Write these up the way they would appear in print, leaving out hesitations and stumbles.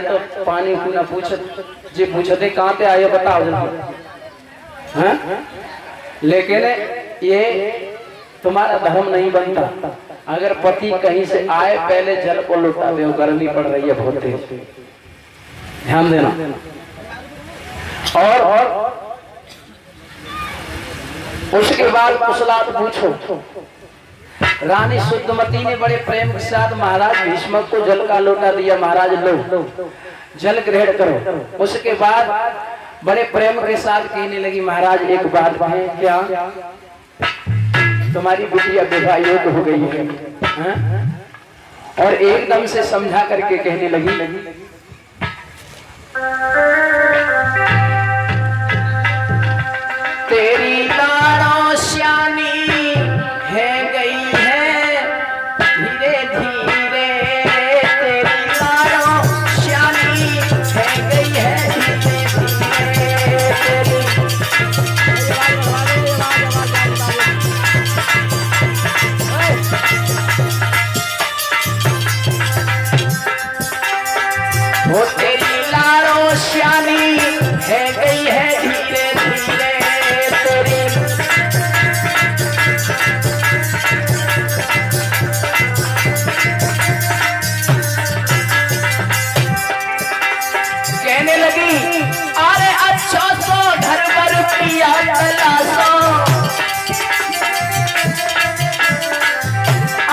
तो पानी को ना पूछत जी पूछते कहाँ ते आए बताओ जल्दी। हाँ? लेकिन ये तुम्हारा धर्म नहीं बनता। अगर पति कहीं से आए पहले जल को लुटा दे, गर्मी पड़ रही है बहुत तेज, ध्यान देना। और उसके बाद कुशलात पूछो। रानी शुद्धमती ने बड़े प्रेम के साथ महाराज भीष्म को जल का लोटा दिया। महाराज लो जल ग्रहण करो। उसके बाद बड़े प्रेम के साथ कहने लगी महाराज एक बात है, क्या तुम्हारी बिटिया विवाह योग्य हो गई है? और एकदम से समझा करके कहने लगी तेरी लाड़ो श्यानी है गई है धीरे धीरे, तेरी लाड़ो श्यानी है गई है धीरे धीरे, वो तेरी लाड़ो श्यानी है गई है धीरे धीरे, कहने लगी अरे अच्छा सो घर पर पिया तलाशो,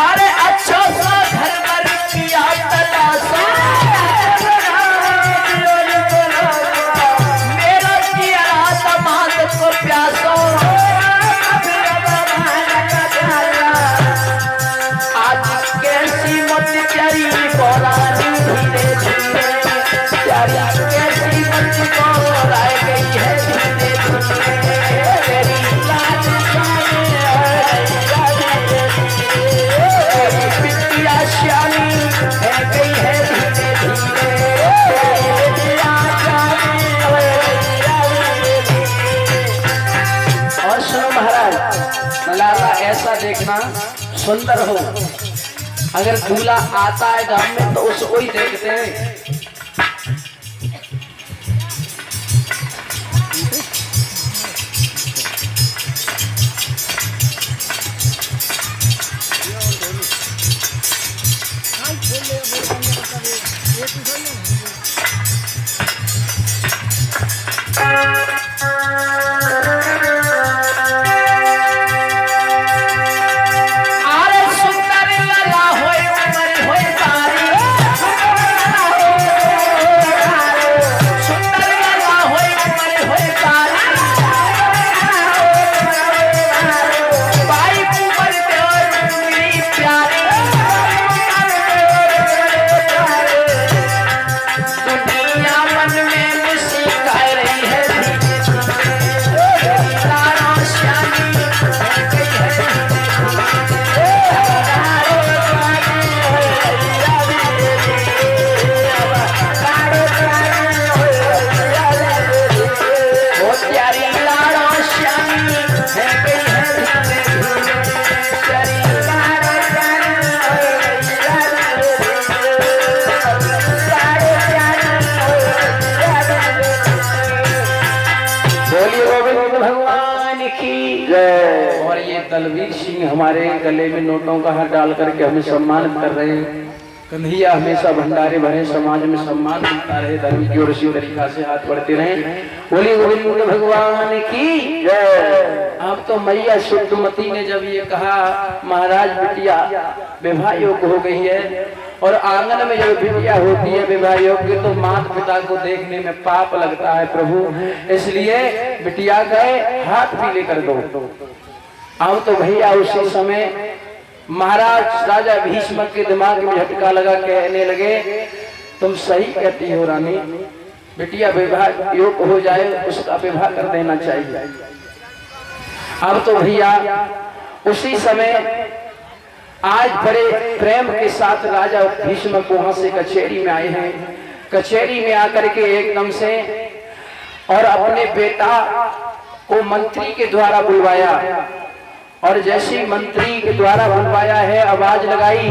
अरे अच्छा सो घर पर पिया तलाशो, मेरा किया समाज को प्यासो, आज कैसी मत चरी बोरानी धीरे धीरे, कैसी मत बोराई गई है धीरे धीरे, तेरी लाज बिटिया श्यानी है गई है धीरे धीरे। और सुनो महाराज, लाला ऐसा देखना सुंदर हो, अगर दूल्हा आता है गांव में तो उसको ही देखते हैं। और ये दलवीर सिंह हमारे गले में नोटों का हाथ डाल करके हमें सम्मानित कर रहे हैं। कन्हैया हमेशा भंडारे भरे समाज में सम्मान मिलता रहे, धर्म की ओर इसी तरीका से हाथ बढ़ते रहे। बोली गोविंद भगवान की जय। अब तो मैया शुद्धमती ने जब ये कहा महाराज बिटिया विवाह योग्य हो गई है, और आंगन में जब बिटिया होती है विवाह योग्य तो माता पिता को देखने में पाप लगता है प्रभु, इसलिए बिटिया गए हाथ पीले कर दो। अब तो भैया उसी समय महाराज राजा भीष्म के दिमाग में झटका लगा, कहने लगे तुम सही कहती हो रानी, बिटिया विवाह योग्य हो जाए उसका विवाह कर देना चाहिए। अब तो भैया उसी समय आज बड़े प्रेम के साथ राजा भीष्म को वहां से कचहरी में आए हैं। कचहरी में आकर के एकदम से और अपने बेटा को मंत्री के द्वारा बुलवाया, और जैसी मंत्री के द्वारा बुलवाया है आवाज लगाई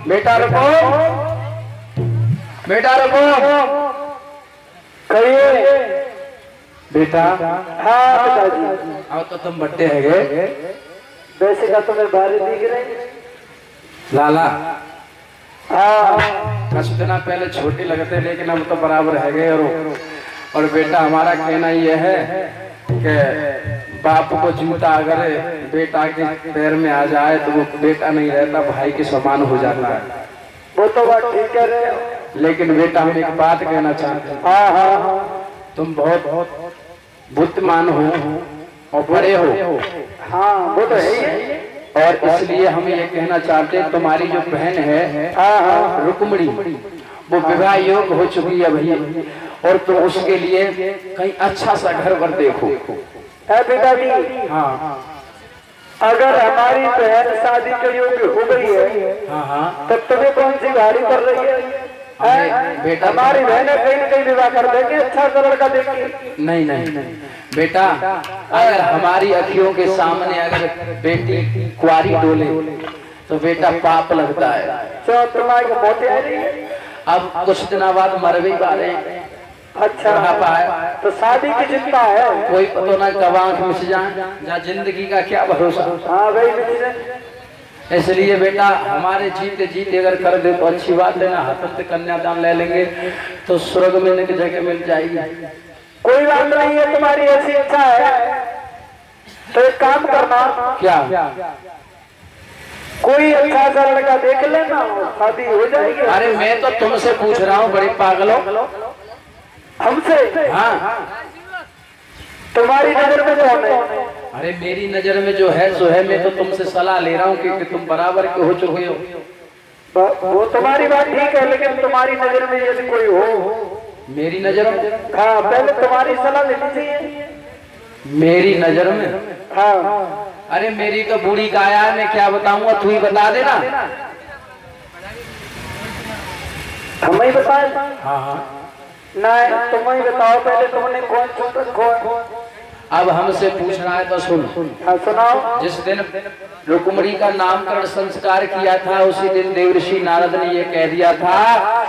बेटा रुको, बेटा रुको, कहिए बेटा। हाँ पिताजी। अब तो तुम बट्टे है गए, वैसे का तुम्हें बारी दिख रही लाला। हाँ कुछ दिन पहले छोटे लगते लेकिन अब तो बराबर है गए। और बेटा हमारा कहना यह है कि बाप को जूता अगर बेटा के पैर में आ जाए तो वो बेटा नहीं रहता, भाई के समान हो जाता है। वो तो बात ठीक कह रहे हो, लेकिन बेटा हम एक बात कहना चाहते हैं। हाँ हाँ हाँ तुम बहुत बुद्धिमान हो और बड़े हो। हाँ वो तो है ही। और इसलिए हम ये कहना चाहते हैं तुम्हारी जो बहन है हाँ हाँ रुक्मणी, वो विवाह योग्य हो चुकी है भैया, और तुम उसके लिए कहीं अच्छा सा घर वर देखो। है पिताजी। हाँ अगर हमारी बहन शादी के योग्य हो गई है हाँ हाँ तब तुम्हें कौन सी गाड़ी कर रही है? बेटा हमारी बहनें कहीं न कहीं विवाह कर देंगे अच्छा सा लड़का देखेंगे। नहीं नहीं बेटा, अगर हमारी अखियों के सामने अगर बेटी कुआरी डोले तो बेटा पाप लगता है। तो तुम्हारी मोटे आ रही है। अब कुछ दिन बाद मर भी पा रहे। अच्छा पाए तो शादी की चिंता है। कोई पता ना कब आंख मिस जाए, या जिंदगी का क्या भरोसा। हाँ भाई मिल इसलिए बेटा हमारे जीते जीते अगर कर दे तो अच्छी बात है ना, हतंत कन्यादान ले लेंगे तो स्वर्ग में की जगह मिल जाएगी। कोई बात नहीं है, तुम्हारी ऐसी इच्छा है तो एक काम करना, क्या कोई अच्छा सा लड़का देख लेना, शादी हो जाएगी। अरे मैं तो तुमसे पूछ रहा हूँ, बड़े पागलों। हमसे? हाँ तुम्हारी नजर में कौन है? अरे मेरी नजर में जो है सो है। मैं तो तुमसे सलाह ले रहा हूँ कि तुम बराबर के हो चुके हो। वो तुम्हारी बात ठीक है, लेकिन तुम्हारी नजर में यदि कोई हो। मेरी नजर में? हाँ पहले तुम्हारी सलाह लेनी चाहिए। मेरी नजर में? हाँ। अरे मेरी तो बूढ़ी काया है, मैं क्या बताऊंगा, तू ही बता देना। हम ही बताए? हाँ हाँ नहीं तुम ही बताओ पहले, तुमने कौन सा कौन? अब हमसे पूछ रहा है तो सुन। हाँ सुनाओ। जिस दिन रुक्मणी का नामकरण संस्कार किया था उसी दिन देवर्षि नारद ने ये कह दिया था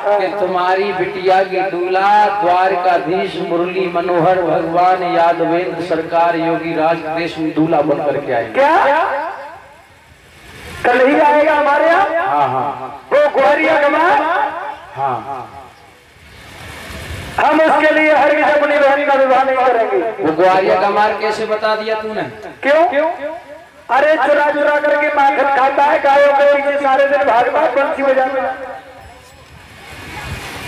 कि तुम्हारी बिटिया की दूल्हा द्वारकाधीश मुरली मनोहर भगवान यादवेंद्र सरकार योगी राज कृष्ण दूल्हा बन करके आए। क्या कल ही आएगा हमारे यहाँ? हाँ हाँ वो ग्वारिया गवा? हाँ हम उसके लिए हर किसी अपनी बहन का विवाह नहीं करेंगे। वो ग्वारिया का मार कैसे बता दिया तूने? क्यों? अरे चुरा चुरा करके माखन खाता है, गायों के पीछे सारे दिन भागता है, बंसी बजाता है।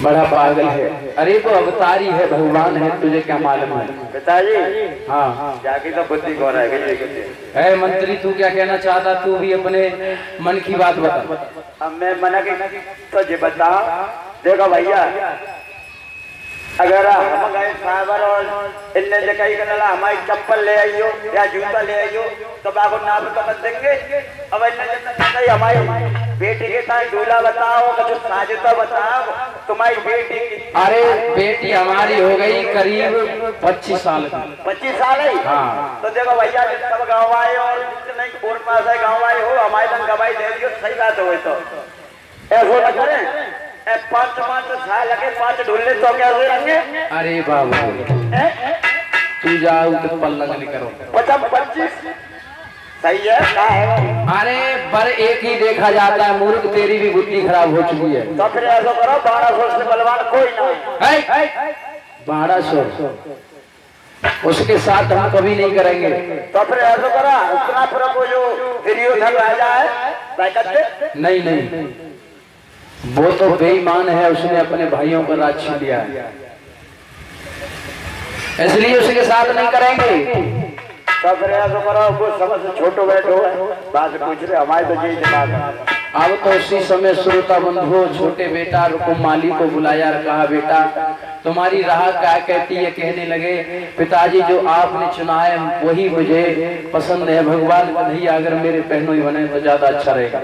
बड़ा पागल है। अरे वो अवतारी है, भगवान है, तुझे क्या मालूम है? पिताजी हाँ जाके तो बुद्धि कौन है? मंत्री तू क्या कहना चाहता? तू भी अपने मन की बात बता। अब मैं मना की तुझे बता। देखो भैया, अगर हम गए सागर और इन्ने जगह करना हमारी चप्पल ले आइयो या जूता ले आइयो तो बाबू नाम तो बच देंगे। अब इन्ने हमारी बेटी के साथ दूल्हा बताओ, कुछ साजिदा बताओ तुम्हारी बेटी की। अरे बेटी हमारी हो गई करीब 25 साल की। 25 साल है? हाँ। तो देखो भैया सब गाँव आए और जितने कोर्ट पास है गाँव आए हो, हमारे तक गवाही दे दियो, सही बात हो तो ऐसा न करें। 5 साल लगे, 5 ढूंढने तो कैसे रहेंगे? अरे बाबू तू जाओ तो पल्ला नहीं करो। 25 सही है, क्या है? अरे पर एक ही देखा जाता है, मूर्ख तेरी भी बुद्धि खराब हो चुकी है। तो फिर ऐसा करो 1200 से बलवान कोई ना है। 1200 उसके साथ हम कभी नहीं करेंगे। तो फिर ऐसा करो उतना फिर वो जो वीडियो था राजा है नहीं नहीं, वो तो बेईमान है, उसने अपने भाइयों पर राज छीन लिया है, इसलिए उसके साथ नहीं करेंगे। तो फिर ऐसा करो कुछ समझ छोटो बैठो बात पूछ रहे हमारे तो यही दिमाग है। अब तो उसी समय श्रोता बंधुओं छोटे बेटा रुकुमाली को बुलाया और कहा बेटा तुम्हारी राह क्या कहती है? कहने लगे पिताजी जो आपने चुना है वही मुझे पसंद है, भगवान कन्हैया अगर मेरे पहनों ही बने तो ज्यादा अच्छा रहेगा।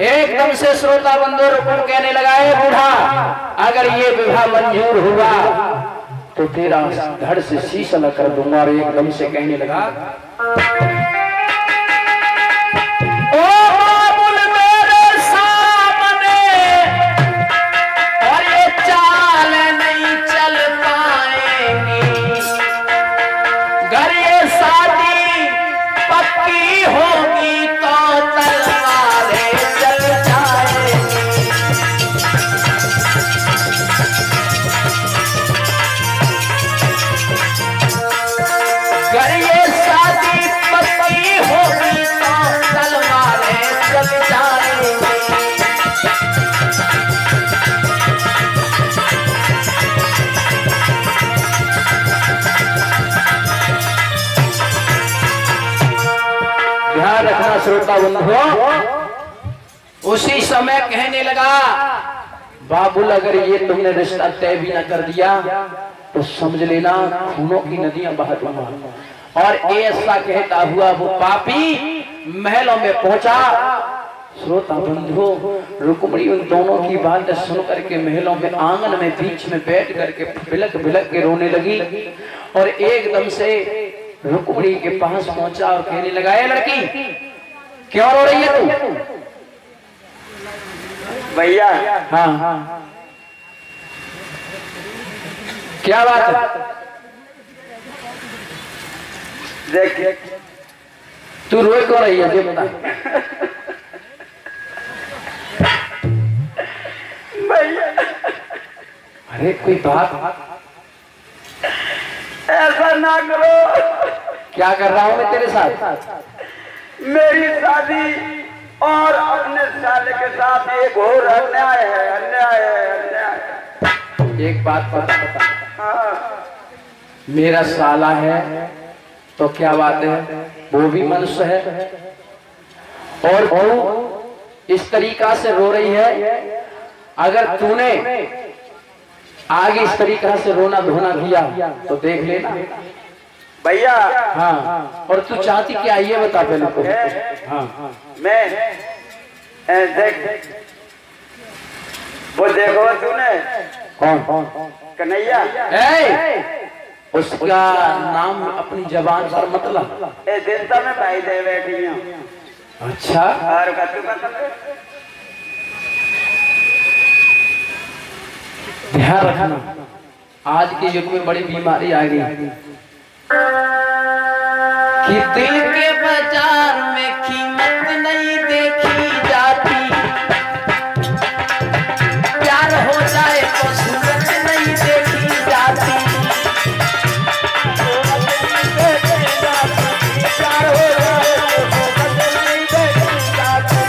एकदम से श्रोता बंधु रुकुम कहने लगा है बूढ़ा अगर ये विवाह मंजूर हुआ तो तेरा धड़ से शीश अलग कर दूंगा। और एकदम से कहने लगा ओ बाबुल मेरे सामने श्रोता बंधुओं, उसी समय कहने लगा, बाबुल अगर ये तुमने रिश्ता तय भी न कर दिया तो समझ लेना खूनों की नदियां बहा दूंगा। और ऐसा कहता हुआ वो पापी महलों में पहुंचा। श्रोता बंधु, रुक्मिणी उन दोनों की बात सुन करके महलों में आंगन में बीच में बैठ करके बिलक बिलक के रोने लगी। और एकदम से रुक्मिणी के पास पहुंचा और कहने लगा, ए लड़की क्यों रो रही है तू? भैया हाँ, क्या बात है? देख तू रोए क्यों रही है ये बता। भैया अरे कोई बात, ऐसा ना करो। क्या कर रहा हूं मैं तेरे साथ? मेरी शादी और अपने साले के साथ एक और अन्याय है, अन्याय है, अन्याय है। एक बात बता, हाँ। मेरा साला है तो क्या बात है, वो भी मनुष्य है। और तू इस तरीका से रो रही है, अगर तूने आगे इस तरीका से रोना धोना किया तो देख लेना भैया। हाँ, और तू चाहती क्या ये बता पहले तो। हाँ, मैं देख, वो देखो तूने कौन? कन्हैया। उसका नाम अपनी जबान पर मतलब। ए दिलता में भाई दे बैठी हूँ। अच्छा, और कतू ध्यान रखना, आज के युग में बड़ी बीमारी आ गई कि दिल के बाजार में कीमत नहीं देखी जाती, प्यार हो जाए तो सूरत नहीं देखी जाती, प्यार हो जाए तो सूरत नहीं देखी जाती,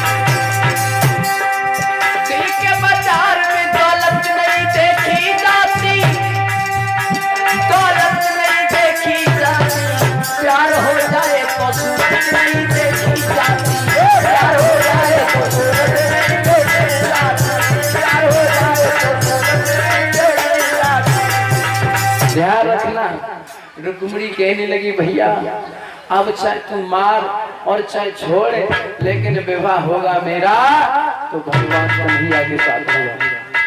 दिल के बाजार में दौलत नहीं देखी जाती, दौलत नहीं देखी जाती, प्यार हो जाए तो सूरत नहीं देखी जाती, प्यार हो जाए तो सूरत नहीं देखी जाती, प्यार हो जाए तो सूरत नहीं देखी जाती। ध्यान रखना। रुक्मिणी कहने लगी, भैया अब चाहे तू मार और चाहे छोड़, लेकिन विवाह होगा मेरा तो भगवान कन्हैया के साथ होगा।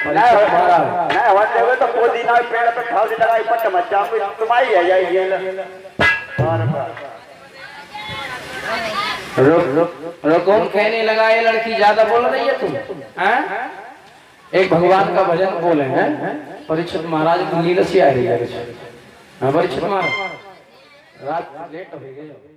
नहीं होते हुए तो कोई दिन पेड़ पे ठाव दी लगाई पर मचा तुम्हारी है ये। रुकुम कहने लगा, ये लड़की ज्यादा बोल रही है तुम। एक भगवान का भजन बोले हैं, परीक्षित महाराज को नींद सी आ रही है। परीक्षित महाराज रात लेट हो गई।